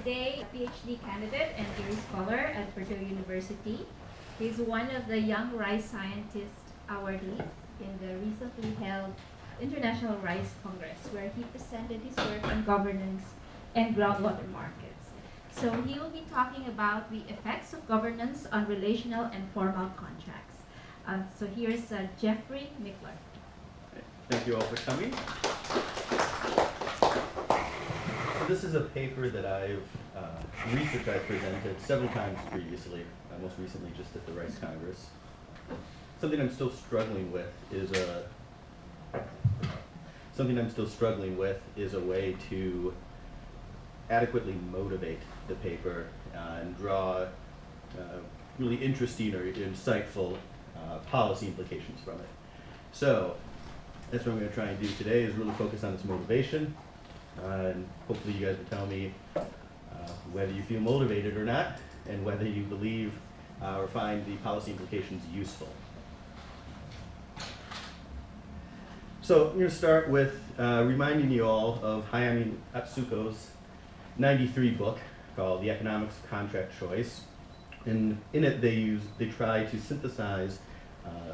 today a PhD candidate and Gary Scholar at Purdue University. He's one of the Young Rice Scientist awardees in the recently held International Rice Congress, where he presented his work on governance and groundwater markets. So he will be talking about the effects of governance on relational and formal contracts. So here's Jeffrey Michler. Thank you all for coming. So this is a paper that research I've presented several times previously, most recently just at the Rice Congress. Something I'm still struggling with is a way to adequately motivate the paper and draw really interesting or insightful policy implications from it. So that's what I'm going to try and do today, is really focus on this motivation, and hopefully you guys will tell me whether you feel motivated or not, and whether you believe or find the policy implications useful. So I'm going to start with reminding you all of Hayami and Otsuka's '93 book called The Economics of Contract Choice. And in it they try to synthesize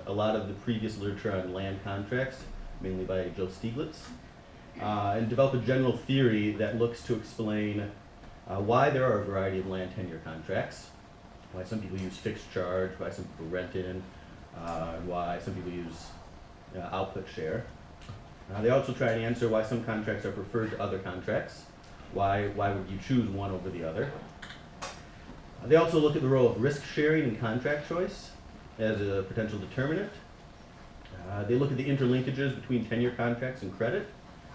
a lot of the previous literature on land contracts, mainly by Joe Stiglitz, and develop a general theory that looks to explain why there are a variety of land tenure contracts, why some people use fixed charge, why some people rent in, and why some people use output share. They also try and answer why some contracts are preferred to other contracts, why would you choose one over the other. They also look at the role of risk sharing in contract choice as a potential determinant. They look at the interlinkages between tenure contracts and credit,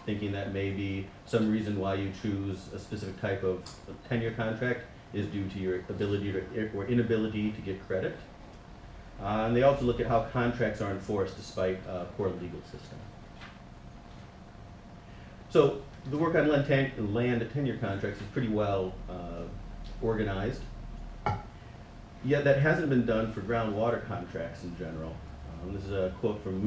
thinking that maybe some reason why you choose a specific type of tenure contract is due to your ability or inability to get credit. And they also look at how contracts are enforced despite a poor legal system. So the work on land tenure contracts is pretty well organized, yet that hasn't been done for groundwater contracts in general. This is a quote from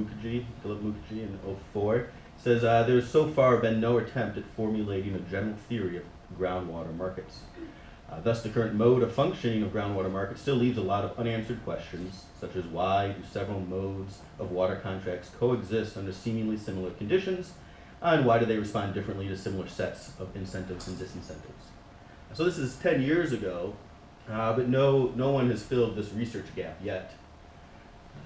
Philip Mukherjee in 2004. It says, "There's so far been no attempt at formulating a general theory of groundwater markets. Thus, the current mode of functioning of groundwater markets still leaves a lot of unanswered questions, such as why do several modes of water contracts coexist under seemingly similar conditions, and why do they respond differently to similar sets of incentives and disincentives?" So this is 10 years ago, but no one has filled this research gap yet.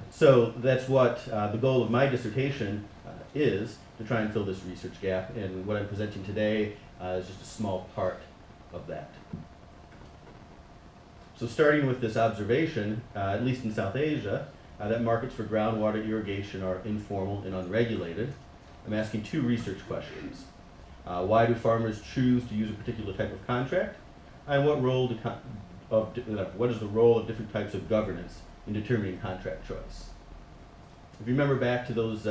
So that's what the goal of my dissertation is, to try and fill this research gap, and what I'm presenting today is just a small part of that. So starting with this observation, at least in South Asia, that markets for groundwater irrigation are informal and unregulated, I'm asking two research questions. Why do farmers choose to use a particular type of contract? And what is the role of different types of governance in determining contract choice? If you remember back to those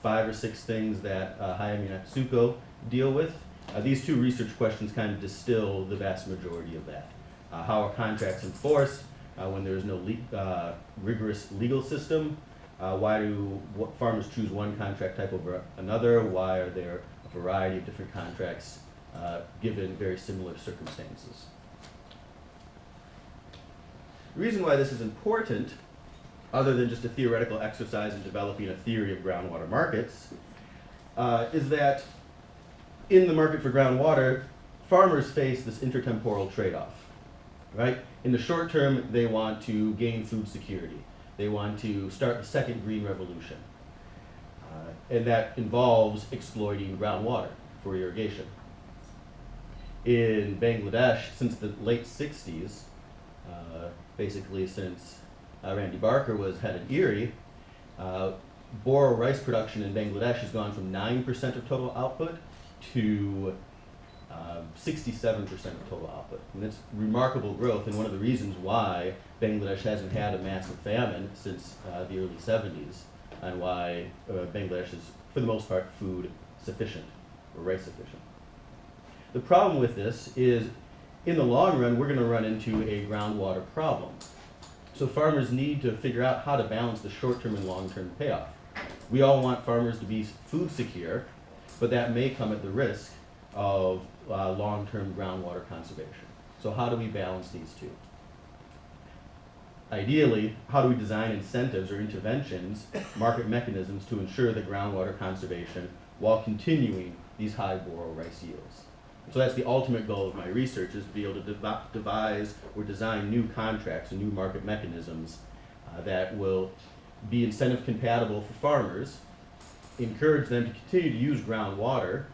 5 or 6 things that Hayami and Otsuka deal with, these two research questions kind of distill the vast majority of that. How are contracts enforced when there is no rigorous legal system? Why do farmers choose one contract type over another? Why are there a variety of different contracts given very similar circumstances? The reason why this is important, other than just a theoretical exercise in developing a theory of groundwater markets, is that in the market for groundwater, farmers face this intertemporal trade-off, right? In the short term, they want to gain food security. They want to start the second green revolution. And that involves exploiting groundwater for irrigation. In Bangladesh, since the late 60s, basically since Randy Barker was head of IRRI, boro rice production in Bangladesh has gone from 9% of total output to 67% of total output. And it's remarkable growth, and one of the reasons why Bangladesh hasn't had a massive famine since the early 70s, and why Bangladesh is, for the most part, food sufficient, or rice sufficient. The problem with this is, in the long run, we're going to run into a groundwater problem. So farmers need to figure out how to balance the short-term and long-term payoff. We all want farmers to be food secure, but that may come at the risk of long-term groundwater conservation. So how do we balance these two? Ideally, how do we design incentives or interventions, market mechanisms to ensure the groundwater conservation while continuing these high boral rice yields? So that's the ultimate goal of my research, is to be able to devise or design new contracts and new market mechanisms that will be incentive compatible for farmers, encourage them to continue to use groundwater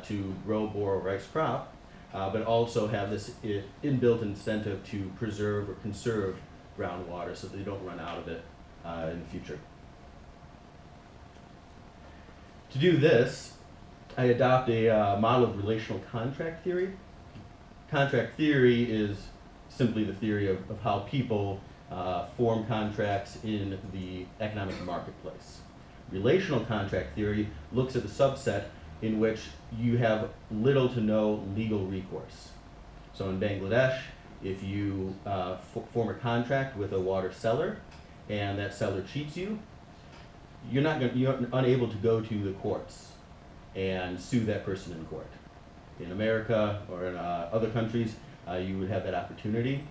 to grow boral rice crop, but also have this inbuilt incentive to preserve or conserve groundwater so that they don't run out of it in the future. To do this, I adopt a model of relational contract theory. Contract theory is simply the theory of how people form contracts in the economic marketplace. Relational contract theory looks at the subset in which you have little to no legal recourse. So in Bangladesh, if you form a contract with a water seller and that seller cheats you, you're unable to go to the courts and sue that person in court. In America or in other countries, you would have that opportunity,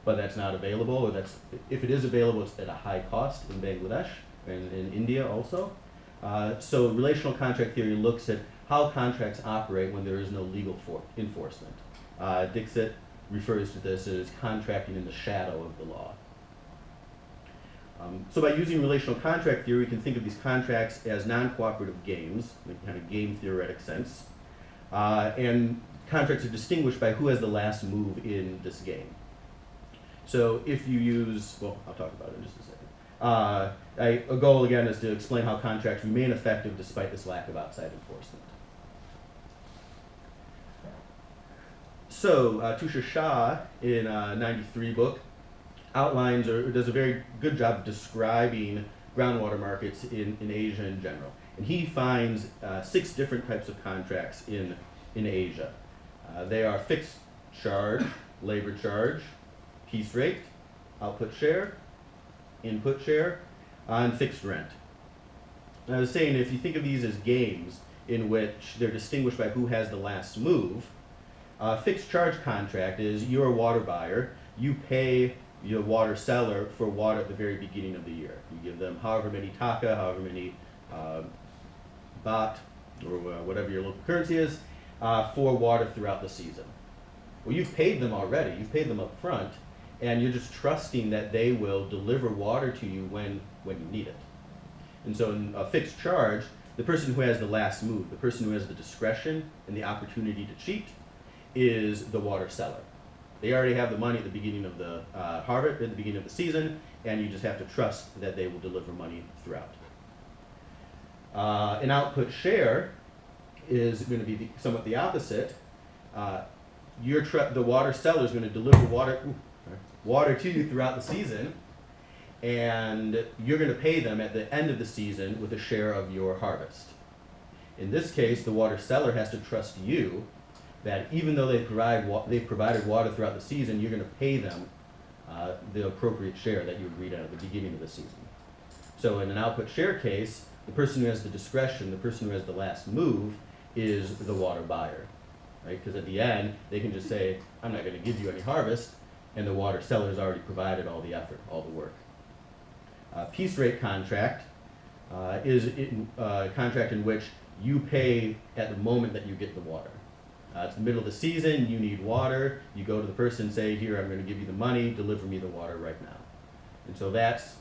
but that's not available, or if it is available, it's at a high cost in Bangladesh and in India also. So relational contract theory looks at how contracts operate when there is no legal enforcement. Dixit refers to this as contracting in the shadow of the law. So by using relational contract theory, we can think of these contracts as non-cooperative games, in a kind of game theoretic sense. And contracts are distinguished by who has the last move in this game. So if you use, well, I'll talk about it in just a second. A goal, again, is to explain how contracts remain effective despite this lack of outside enforcement. So Tushaar Shah, in a '93 book, outlines or does a very good job of describing groundwater markets in Asia in general. And he finds 6 different types of contracts in Asia. They are fixed charge, labor charge, piece rate, output share, input share, and fixed rent. And I was saying, if you think of these as games in which they're distinguished by who has the last move, fixed charge contract is you're a water buyer, you pay your water seller for water at the very beginning of the year. You give them however many taka, however many baht, or whatever your local currency is, for water throughout the season. Well, you've paid them already, you've paid them up front, and you're just trusting that they will deliver water to you when you need it. And so in a fixed charge, the person who has the last move, the person who has the discretion and the opportunity to cheat, is the water seller. They already have the money at the beginning of the harvest, at the beginning of the season, and you just have to trust that they will deliver money throughout. An output share is going to be somewhat the opposite. The water seller is going to deliver water to you throughout the season, and you're going to pay them at the end of the season with a share of your harvest. In this case, the water seller has to trust you that even though they've provided water throughout the season, you're going to pay them the appropriate share that you agreed on at the beginning of the season. So in an output share case, the person who has the discretion, the person who has the last move, is the water buyer, right? Because at the end, they can just say, I'm not going to give you any harvest, and the water seller has already provided all the effort, all the work. Piece rate contract is a contract in which you pay at the moment that you get the water. It's the middle of the season, you need water, you go to the person and say, here, I'm going to give you the money, deliver me the water right now. And so that's,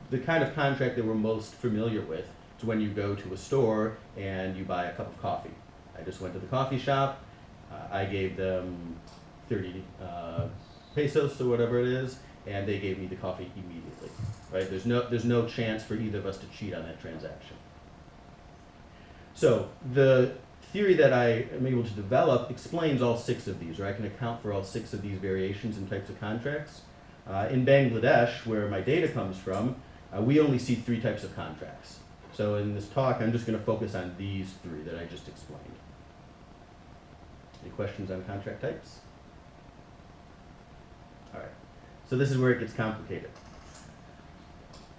the kind of contract that we're most familiar with. It's when you go to a store and you buy a cup of coffee. I just went to the coffee shop, I gave them 30 pesos or whatever it is, and they gave me the coffee immediately, right? There's no chance for either of us to cheat on that transaction. So the theory that I am able to develop explains all 6 of these, or I can account for all 6 of these variations and types of contracts. In Bangladesh, where my data comes from, we only see 3 types of contracts. So in this talk, I'm just going to focus on these 3 that I just explained. Any questions on contract types? All right. So this is where it gets complicated.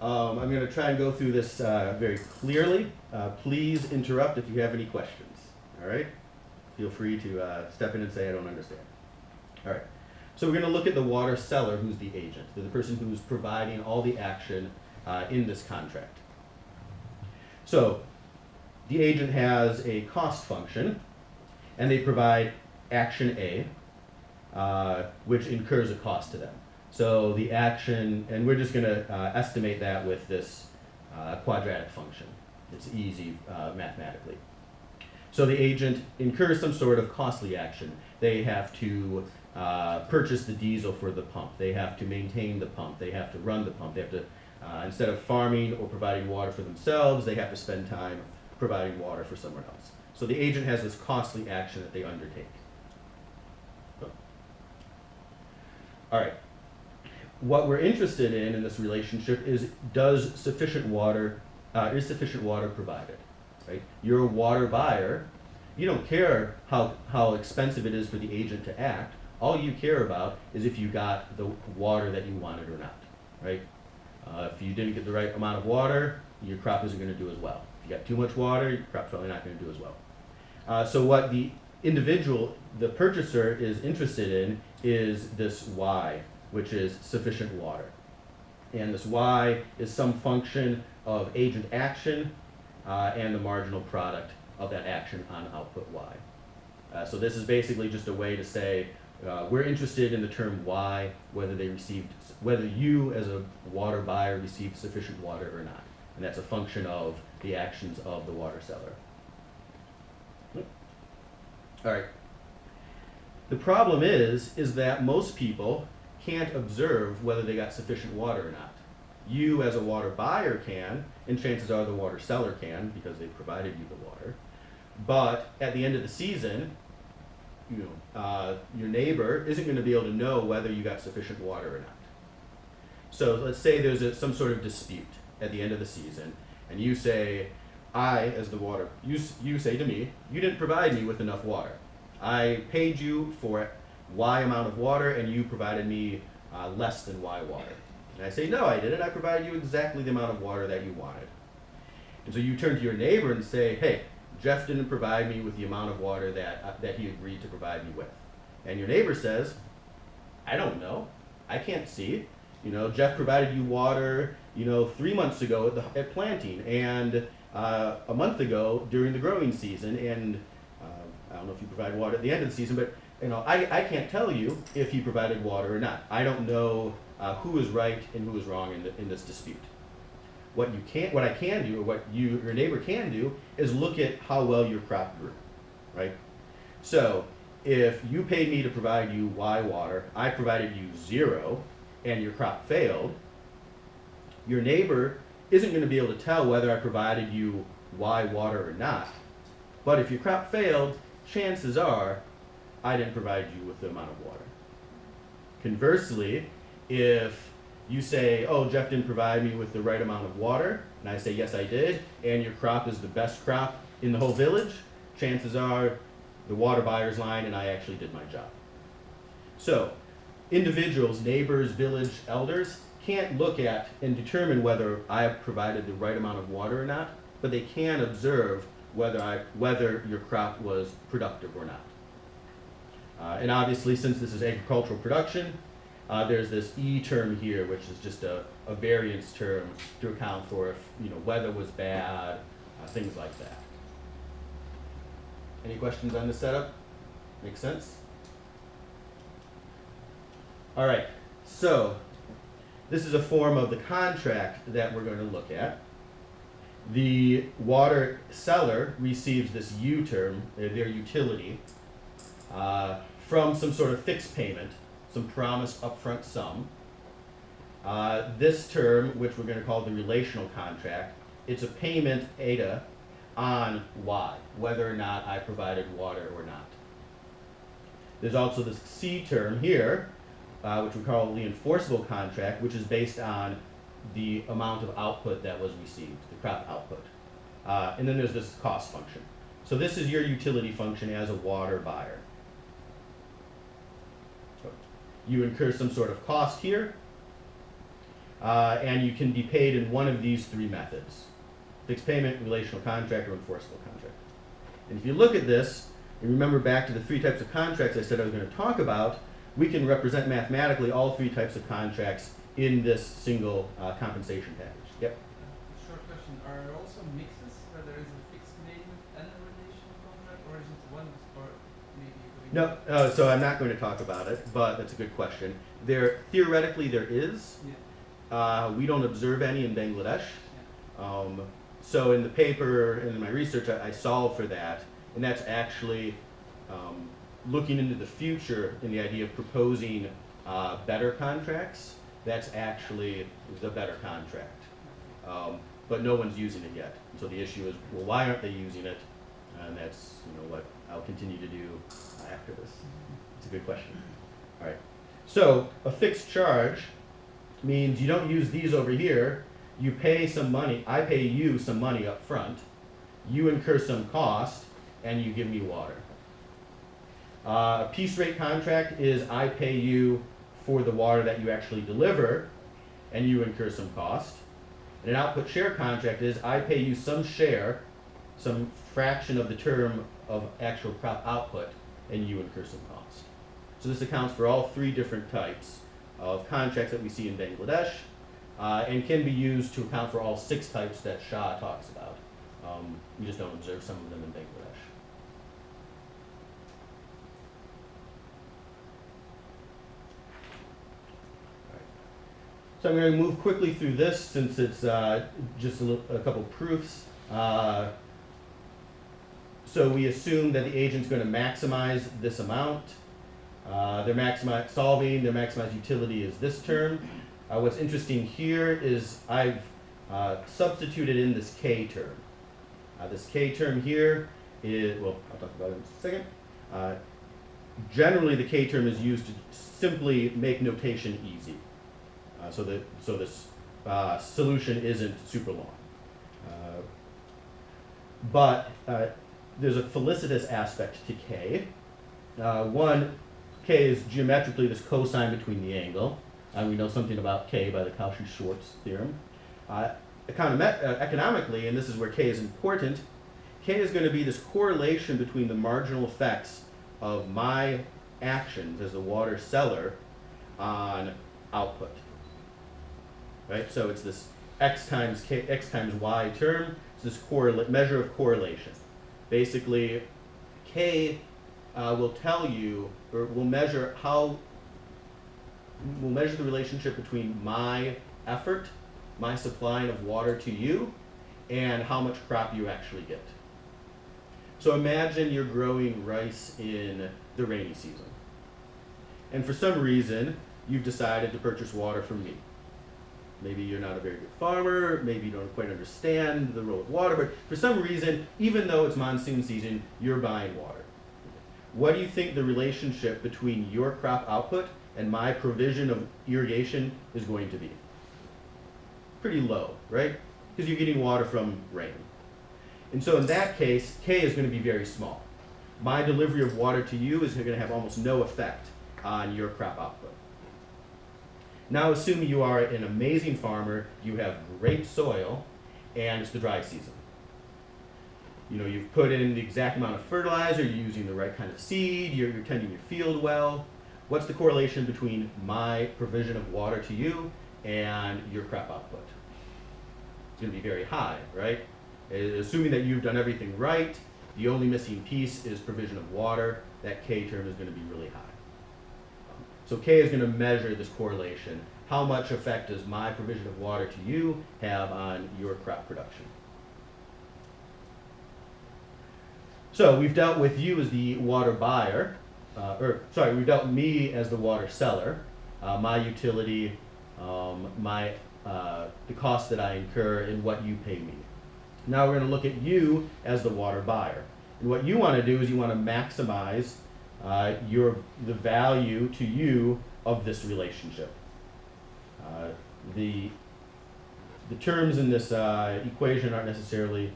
I'm going to try and go through this very clearly. Please interrupt if you have any questions. All right? feel free to step in and say I don't understand. All right. So we're going to look at the water seller, who's the agent, the person who's providing all the action in this contract. So the agent has a cost function, and they provide action A, which incurs a cost to them. So the action, and we're just going to estimate that with this quadratic function. It's easy mathematically. So the agent incurs some sort of costly action. They have to purchase the diesel for the pump. They have to maintain the pump. They have to run the pump. They have to, instead of farming or providing water for themselves, they have to spend time providing water for someone else. So the agent has this costly action that they undertake. All right. What we're interested in this relationship is, is sufficient water provided? Right? You're a water buyer. You don't care how expensive it is for the agent to act. All you care about is if you got the water that you wanted or not. Right? If you didn't get the right amount of water, your crop isn't going to do as well. If you got too much water, your crop's probably not going to do as well. So what the individual, the purchaser, is interested in is this Y, which is sufficient water. And this Y is some function of agent action and the marginal product of that action on output Y. So this is basically just a way to say we're interested in the term Y, whether you as a water buyer received sufficient water or not. And that's a function of the actions of the water seller. All right. The problem is that most people can't observe whether they got sufficient water or not. You as a water buyer can, and chances are the water seller can because they provided you the water. But at the end of the season, your neighbor isn't going to be able to know whether you got sufficient water or not. So let's say there's some sort of dispute at the end of the season, and you say, you say to me, you didn't provide me with enough water. I paid you for Y amount of water, and you provided me less than Y water. And I say, no, I didn't. I provided you exactly the amount of water that you wanted. And so you turn to your neighbor and say, hey, Jeff didn't provide me with the amount of water that he agreed to provide me with. And your neighbor says, I don't know. I can't see. Jeff provided you water, 3 months ago at planting, and a month ago during the growing season, and I don't know if you provide water at the end of the season, but I can't tell you if he provided water or not. I don't know who is right and who is wrong in this dispute. What I can do, or what your neighbor can do, is look at how well your crop grew, right? So if you paid me to provide you Y water, I provided you 0, and your crop failed, your neighbor isn't going to be able to tell whether I provided you Y water or not. But if your crop failed, chances are I didn't provide you with the amount of water. Conversely, if you say, oh, Jeff didn't provide me with the right amount of water, and I say, yes, I did, and your crop is the best crop in the whole village, chances are the water buyer's lying and I actually did my job. So individuals, neighbors, village elders can't look at and determine whether I have provided the right amount of water or not, but they can observe whether your crop was productive or not. And obviously, since this is agricultural production, there's this E term here, which is just a variance term to account for if weather was bad, things like that. Any questions on this setup? Make sense? All right, so this is a form of the contract that we're going to look at. The water seller receives this U term, their utility, from some sort of fixed payment, some promised upfront sum. This term, which we're going to call the relational contract, it's a payment eta on Y, whether or not I provided water or not. There's also this C term here, which we call the enforceable contract, which is based on the amount of output that was received, the crop output. And then there's this cost function. So this is your utility function as a water buyer. So you incur some sort of cost here, and you can be paid in one of these 3 methods: fixed payment, relational contract, or enforceable contract. And if you look at this, And remember back to the three types of contracts I said I was going to talk about, we can represent mathematically all three types of contracts in this single compensation package. Yep? Short question, are there also mixes where there is a fixed name and a relational contract, or is it one, or maybe... No, so I'm not going to talk about it, but that's a good question. Theoretically there is. Yeah. We don't observe any in Bangladesh. Yeah. So in the paper and in my research, I solve for that, and that's actually looking into the future in the idea of proposing better contracts. That's actually the better contract, but no one's using it yet. So the issue is, well, why aren't they using it? And that's what I'll continue to do after this. It's a good question. All right. So a fixed charge means you don't use these over here. You pay some money. I pay you some money up front. You incur some cost, and you give me water. A piece rate contract is I pay you for the water that you actually deliver, and you incur some cost. And an output share contract is I pay you some share, some fraction of the term of actual crop output, and you incur some cost. So this accounts for all three different types of contracts that we see in Bangladesh, and can be used to account for all 6 types that Shah talks about. We just don't observe some of them in Bangladesh. So I'm going to move quickly through this since it's just a couple proofs. So we assume that the agent's going to maximize this amount. Their maximized utility is this term. What's interesting here is I've substituted in this K term. This K term here is, well, I'll talk about it in a second. Generally, the K term is used to simply make notation easy. So this solution isn't super long. But there's a felicitous aspect to K. One, K is geometrically this cosine between the angle. We know something about K by the Cauchy-Schwarz theorem. Economically, and this is where K is important, K is going to be this correlation between the marginal effects of my actions as the water seller on output. Right? So it's this x times y term. It's this measure of correlation. Basically, K will tell you, or will measure the relationship between my effort, my supplying of water to you, and how much crop you actually get. So imagine you're growing rice in the rainy season. And for some reason, you've decided to purchase water from me. Maybe you're not a very good farmer, maybe you don't quite understand the role of water, but for some reason, even though it's monsoon season, you're buying water. What do you think the relationship between your crop output and my provision of irrigation is going to be? Pretty low, right? Because you're getting water from rain. And so in that case, K is going to be very small. My delivery of water to you is going to have almost no effect on your crop output. Now assume you are an amazing farmer, you have great soil, and it's the dry season. You've put in the exact amount of fertilizer, you're using the right kind of seed, you're tending your field well. What's the correlation between my provision of water to you and your crop output? It's going to be very high, right? Assuming that you've done everything right, the only missing piece is provision of water, that K term is going to be really high. So K is going to measure this correlation. How much effect does my provision of water to you have on your crop production? So we've dealt with you as the water buyer, we've dealt me as the water seller, my utility, the cost that I incur, and what you pay me. Now we're going to look at you as the water buyer. And what you want to do is you want to maximize the value to you of this relationship. The terms in this equation aren't necessarily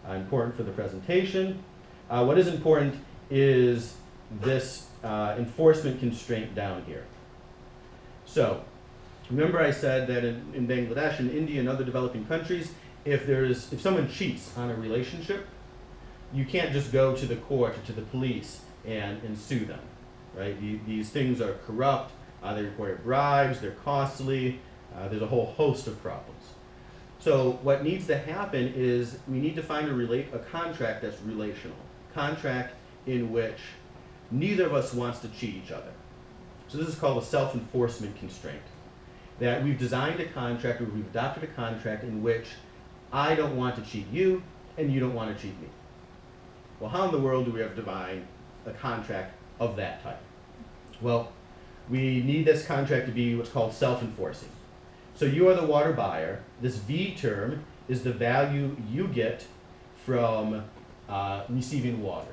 important for the presentation. What is important is this enforcement constraint down here. So remember I said that in Bangladesh and India and other developing countries, if someone cheats on a relationship, you can't just go to the court or to the police and sue them, right? These things are corrupt, they require bribes, they're costly, there's a whole host of problems. So what needs to happen is we need to find a contract that's relational, contract in which neither of us wants to cheat each other. So this is called a self-enforcement constraint. That we've designed a contract, or we've adopted a contract in which I don't want to cheat you and you don't want to cheat me. Well, how in the world do we have defined a contract of that type? Well, we need this contract to be what's called self-enforcing. So you are the water buyer. This V term is the value you get from receiving water.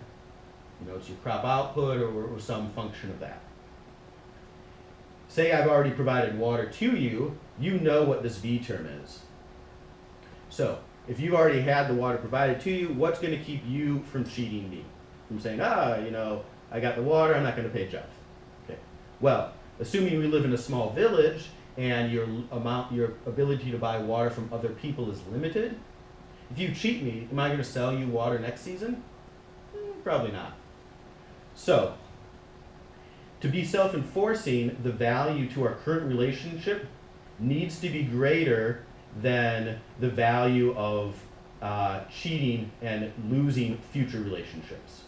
You know, it's your crop output or some function of that. Say I've already provided water to you, you know what this V term is. So if you've already had the water provided to you, what's going to keep you from cheating me? From saying, you know, I got the water, I'm not going to pay Jeff. Okay. Well, assuming we live in a small village and your ability to buy water from other people is limited, if you cheat me, am I going to sell you water next season? Probably not. So, to be self-enforcing, the value to our current relationship needs to be greater than the value of cheating and losing future relationships.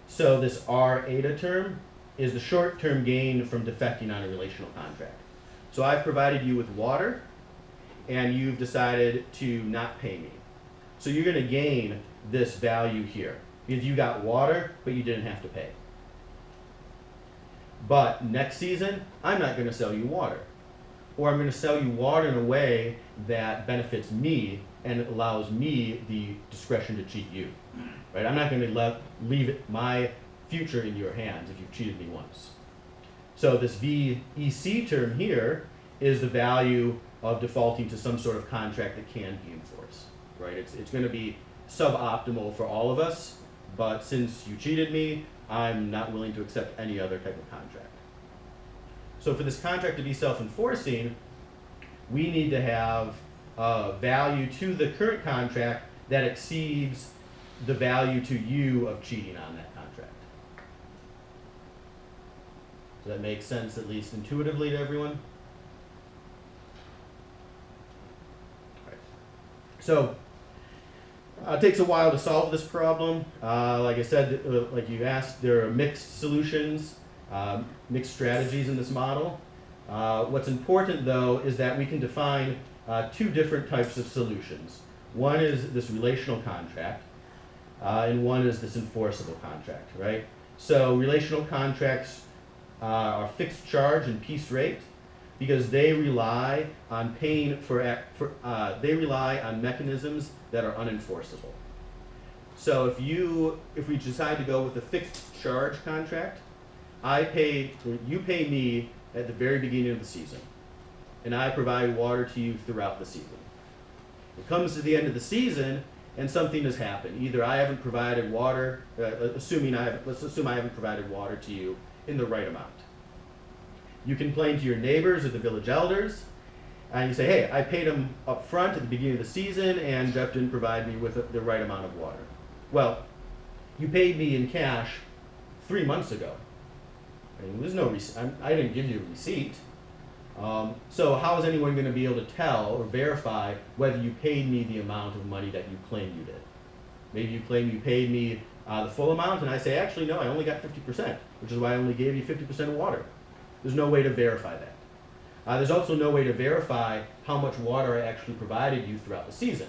So this R eta term is the short-term gain from defecting on a relational contract. So I've provided you with water, and you've decided to not pay me. So you're going to gain this value here, because you got water, but you didn't have to pay. But next season, I'm not going to sell you water. Or I'm going to sell you water in a way that benefits me and allows me the discretion to cheat you. Right? I'm not going to leave my future in your hands if you've cheated me once. So this VEC term here is the value of defaulting to some sort of contract that can be enforced. Right? It's going to be suboptimal for all of us, but since you cheated me, I'm not willing to accept any other type of contract. So for this contract to be self-enforcing, we need to have value to the current contract that exceeds the value to you of cheating on that contract. Does that make sense, at least intuitively, to everyone? All right. So it takes a while to solve this problem. Like I said, like you asked, there are mixed solutions, mixed strategies in this model. What's important, though, is that we can define two different types of solutions. One is this relational contract, and one is this enforceable contract, right? So relational contracts are fixed charge and piece rate because they rely on they rely on mechanisms that are unenforceable. So if we decide to go with a fixed charge contract, you pay me at the very beginning of the season, and I provide water to you throughout the season. It comes to the end of the season, and something has happened. Either I haven't provided water, let's assume I haven't provided water to you in the right amount. You complain to your neighbors or the village elders, and you say, hey, I paid him up front at the beginning of the season, and Jeff didn't provide me with the right amount of water. Well, you paid me in cash 3 months ago. I mean, there's no I didn't give you a receipt. So how is anyone going to be able to tell or verify whether you paid me the amount of money that you claim you did? Maybe you claim you paid me the full amount, and I say, actually, no, I only got 50%, which is why I only gave you 50% of water. There's no way to verify that. There's also no way to verify how much water I actually provided you throughout the season,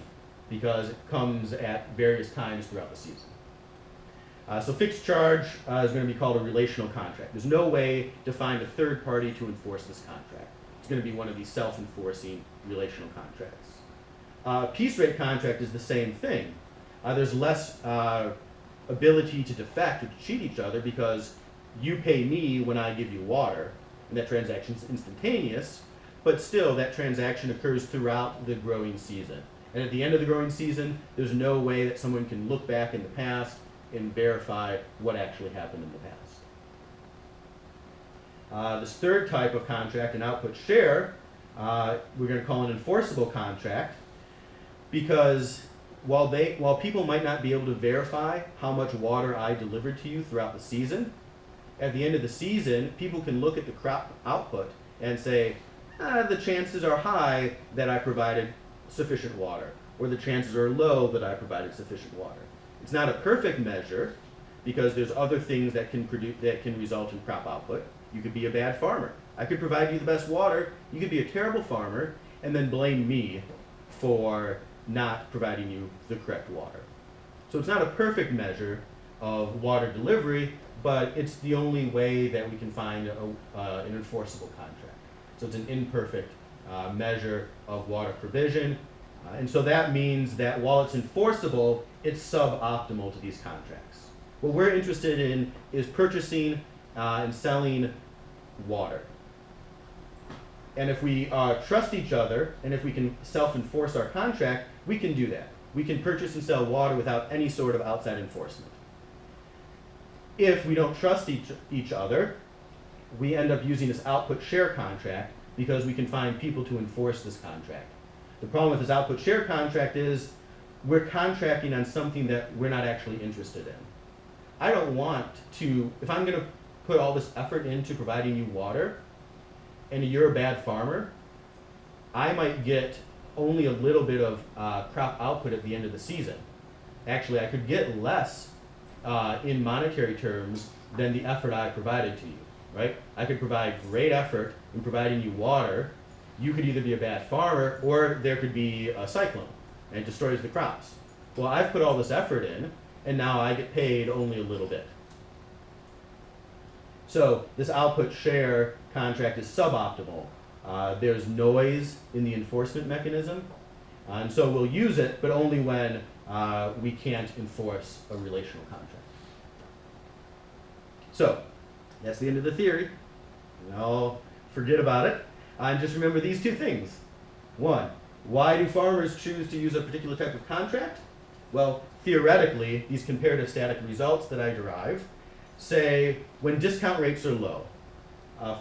because it comes at various times throughout the season. So fixed charge is going to be called a relational contract. There's no way to find a third party to enforce this contract. It's going to be one of these self-enforcing relational contracts. Piece rate contract is the same thing. There's less ability to defect or to cheat each other because you pay me when I give you water, and that transaction is instantaneous, but still that transaction occurs throughout the growing season. And at the end of the growing season, there's no way that someone can look back in the past and verify what actually happened in the past. This third type of contract, an output share, we're going to call an enforceable contract because while people might not be able to verify how much water I delivered to you throughout the season, at the end of the season, people can look at the crop output and say, the chances are high that I provided sufficient water, or the chances are low that I provided sufficient water. It's not a perfect measure, because there's other things that can result in crop output. You could be a bad farmer. I could provide you the best water. You could be a terrible farmer and then blame me for not providing you the correct water. So it's not a perfect measure of water delivery, but it's the only way that we can find an enforceable contract. So it's an imperfect measure of water provision. And so that means that while it's enforceable, it's suboptimal to these contracts. What we're interested in is purchasing and selling water. And if we trust each other, and if we can self-enforce our contract, we can do that. We can purchase and sell water without any sort of outside enforcement. If we don't trust each other, we end up using this output share contract because we can find people to enforce this contract. The problem with this output share contract is we're contracting on something that we're not actually interested in. I don't want to, if I'm going to put all this effort into providing you water, and you're a bad farmer, I might get only a little bit of crop output at the end of the season. Actually, I could get less in monetary terms than the effort I provided to you, right? I could provide great effort in providing you water. You could either be a bad farmer, or there could be a cyclone and it destroys the crops. Well, I've put all this effort in, and now I get paid only a little bit. So this output share contract is suboptimal. There's noise in the enforcement mechanism, and so we'll use it, but only when we can't enforce a relational contract. So that's the end of the theory. I'll forget about it, and just remember these two things. One, why do farmers choose to use a particular type of contract? Well, theoretically, these comparative static results that I derive say when discount rates are low,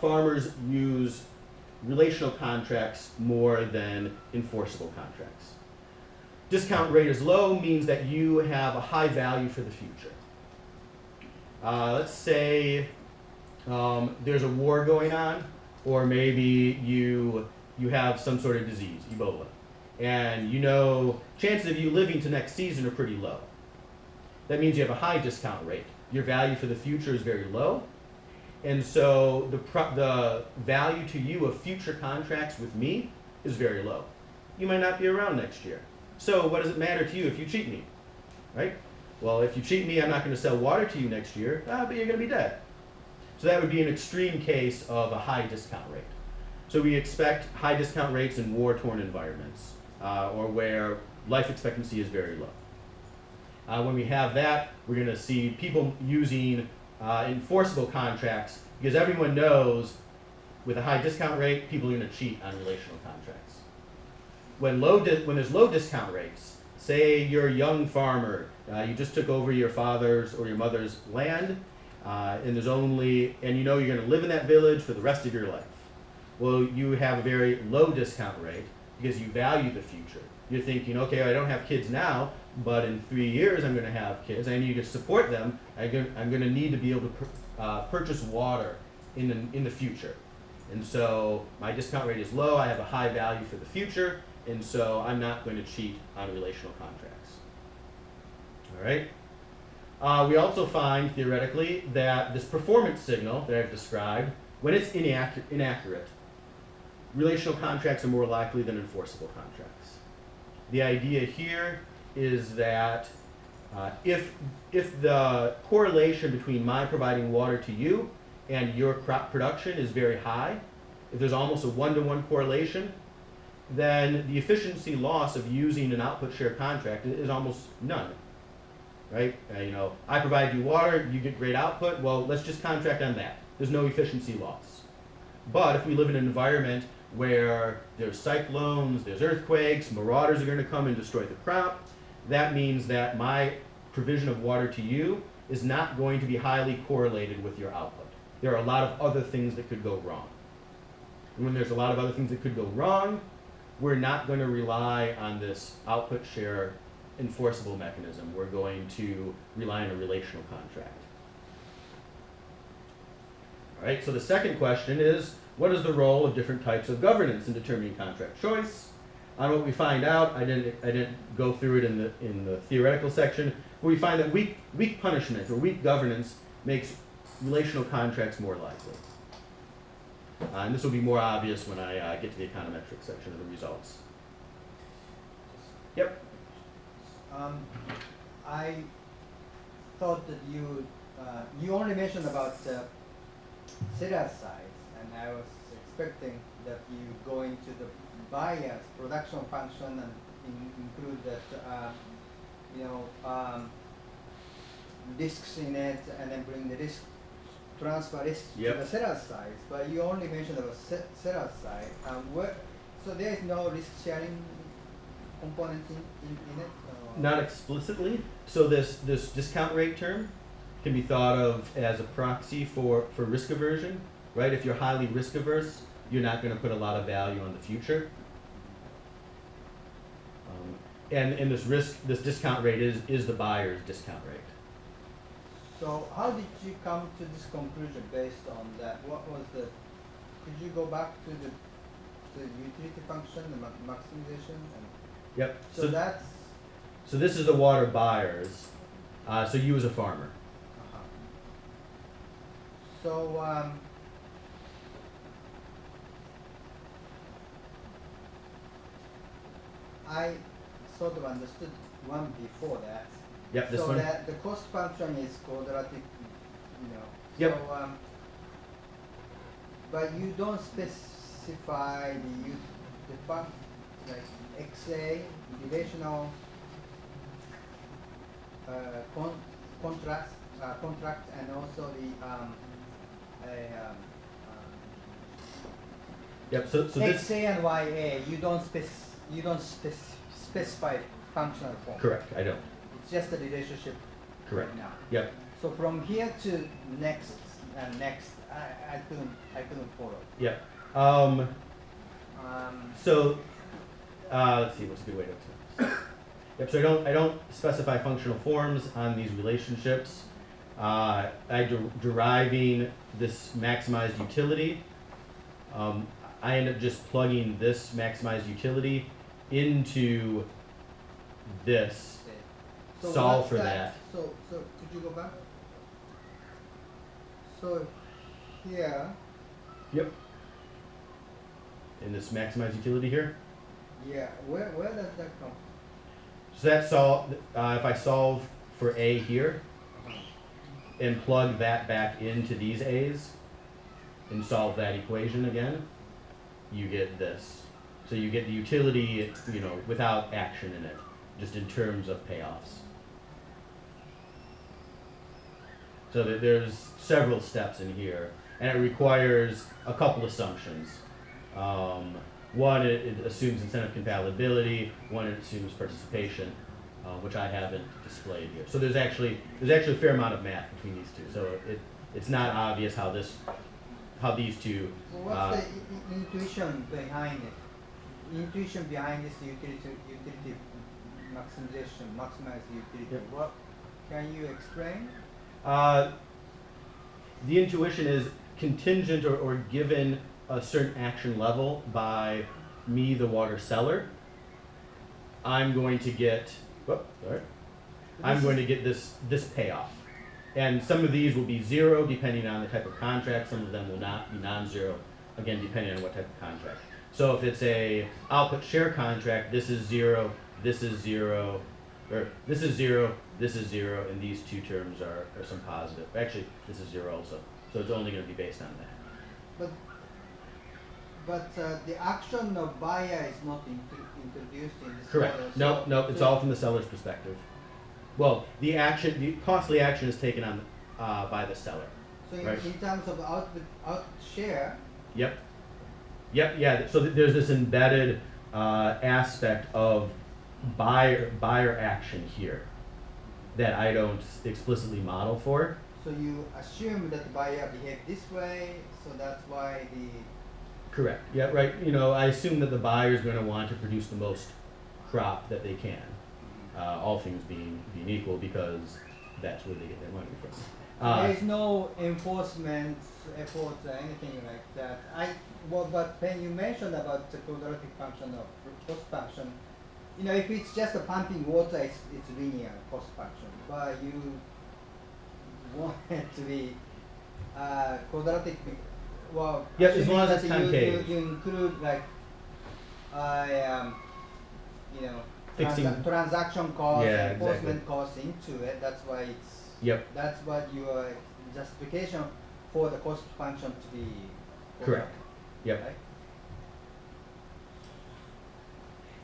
farmers use relational contracts more than enforceable contracts. Discount rate is low means that you have a high value for the future. Let's say there's a war going on, or maybe you have some sort of disease, Ebola, and you know chances of you living to next season are pretty low. That means you have a high discount rate. Your value for the future is very low, and so the value to you of future contracts with me is very low. You might not be around next year. So what does it matter to you if you cheat me, right? Well, if you cheat me, I'm not going to sell water to you next year, but you're going to be dead. So that would be an extreme case of a high discount rate. So we expect high discount rates in war-torn environments, or where life expectancy is very low. When we have that, we're going to see people using enforceable contracts, because everyone knows with a high discount rate, people are going to cheat on relational contracts. When there's low discount rates, say you're a young farmer, you just took over your father's or your mother's land, and you know you're going to live in that village for the rest of your life. Well, you have a very low discount rate because you value the future. You're thinking, okay, I don't have kids now, but in 3 years I'm going to have kids. I need to support them. I'm going to need to be able to purchase water in the future. And so my discount rate is low. I have a high value for the future, and so I'm not going to cheat on relational contracts. All right. We also find, theoretically, that this performance signal that I've described, when it's inaccurate, relational contracts are more likely than enforceable contracts. The idea here is that if the correlation between my providing water to you and your crop production is very high, if there's almost a one-to-one correlation, then the efficiency loss of using an output share contract is almost none. Right? I provide you water, you get great output, well, let's just contract on that. There's no efficiency loss. But if we live in an environment where there's cyclones, there's earthquakes, marauders are going to come and destroy the crop, that means that my provision of water to you is not going to be highly correlated with your output. There are a lot of other things that could go wrong. And when there's a lot of other things that could go wrong, we're not going to rely on this output share enforceable mechanism. We're going to rely on a relational contract. All right, so the second question is, what is the role of different types of governance in determining contract choice? On what we find out, I didn't go through it in the theoretical section, but we find that weak punishment or weak governance makes relational contracts more likely. And this will be more obvious when I get to the econometric section of the results. Yep. I thought that you only mentioned about seller's side, and I was expecting that you go into the buyer's production function and include that risks in it, and then bring the risk transfer risk to the seller's side. But you only mentioned about seller's side. So there is no risk sharing component in it? Not explicitly. So this discount rate term can be thought of as a proxy for risk aversion, right? If you're highly risk averse, you're not going to put a lot of value on the future. And this discount rate is the buyer's discount rate. So how did you come to this conclusion based on that? What was the? Could you go back to the utility function, the maximization? Yep. So that's. So this is the water buyers. So you as a farmer. So I sort of understood one before that. Yep, this so one. So that the cost function is quadratic, Yep. So, but you don't specify the function like XA, relational contract, and also the Yep. So XA this. and YA. You don't specify functional form. Correct. I don't. It's just a relationship. Correct. Right now. Yep. So from here to next and next, I couldn't follow. Yep. So let's see. What's a good way to? Yep. So I don't specify functional forms on these relationships. Deriving this maximized utility. I end up just plugging this maximized utility into this. So solve for that. So could you go back? So here. Yep. In this maximized utility here. Yeah. Where does that come? So that's solve. If I solve for A here, and plug that back into these A's, and solve that equation again, you get this. So you get the utility, without action in it, just in terms of payoffs. So there's several steps in here, and it requires a couple assumptions. One, it assumes incentive compatibility. One, it assumes participation, which I haven't displayed here. So there's actually a fair amount of math between these two. So it's not obvious how these two. Well, what's the intuition behind it? Intuition behind this utility maximization, maximize utility. Yep. What can you explain? The intuition is contingent or given a certain action level by me, the water seller. I'm going to get. I'm going to get this payoff. And some of these will be zero depending on the type of contract. Some of them will not be non-zero, again, depending on what type of contract. So if it's a output share contract, this is zero, this is zero, or this is zero, this is zero, and these two terms are some positive. Actually, this is zero also. So it's only going to be based on that. But the action of buyer is not introduced in this. Correct. Model, No, it's all from the seller's perspective. Well, the costly action is taken on by the seller. So right? in terms of out share. Yep. Yeah. So there's this embedded aspect of buyer action here that I don't explicitly model for. So you assume that the buyer behaved this way, so that's why the. Correct. Yeah. Right. I assume that the buyer is going to want to produce the most crop that they can. all things being equal, because that's where they get their money from. There is no enforcement efforts or anything like that. But when you mentioned about the quadratic function or cost function, if it's just a pumping water, it's linear cost function. But you want it to be quadratic. Well, yeah, as long assuming as that it's concave. you include like Fixing- transaction costs, Yeah, enforcement exactly. costs into it. That's why it's. Yep. That's what your justification for the cost function to be. Correct. Yep. Right?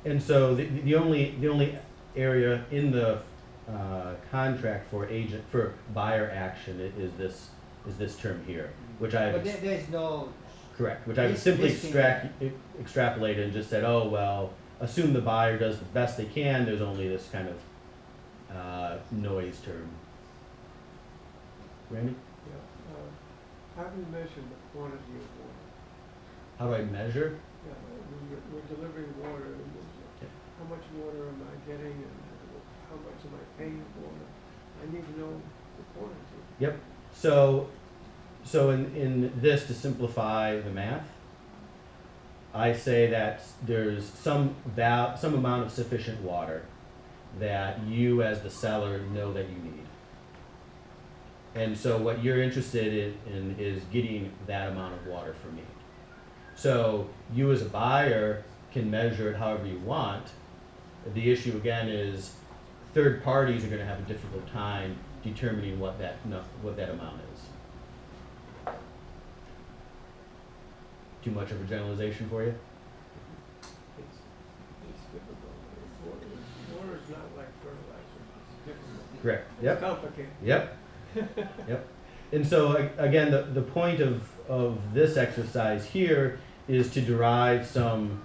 And so the only area in the contract for buyer action is this term here, which I've But there is no. correct, which I've This- simply this thing- extrapolated and just said, oh well, assume the buyer does the best they can. There's only this kind of noise term. Randy, How do you measure the quantity of water? how do I measure? Yeah, we're delivering water, and Yeah. how much water am I getting, and how much am I paying for it? I need to know the quantity. Yep. So in this, to simplify the math, I say that there's some amount of sufficient water that you as the seller know that you need. And so what you're interested in is getting that amount of water for me. So you as a buyer can measure it however you want. The issue again is third parties are going to have a difficult time determining what that amount is. Too much of a generalization for you? It's difficult. Water is not like fertilizer. It's difficult. Correct. It's Yep. complicated. Yep. Yep. And so again, the point of this exercise here is to derive some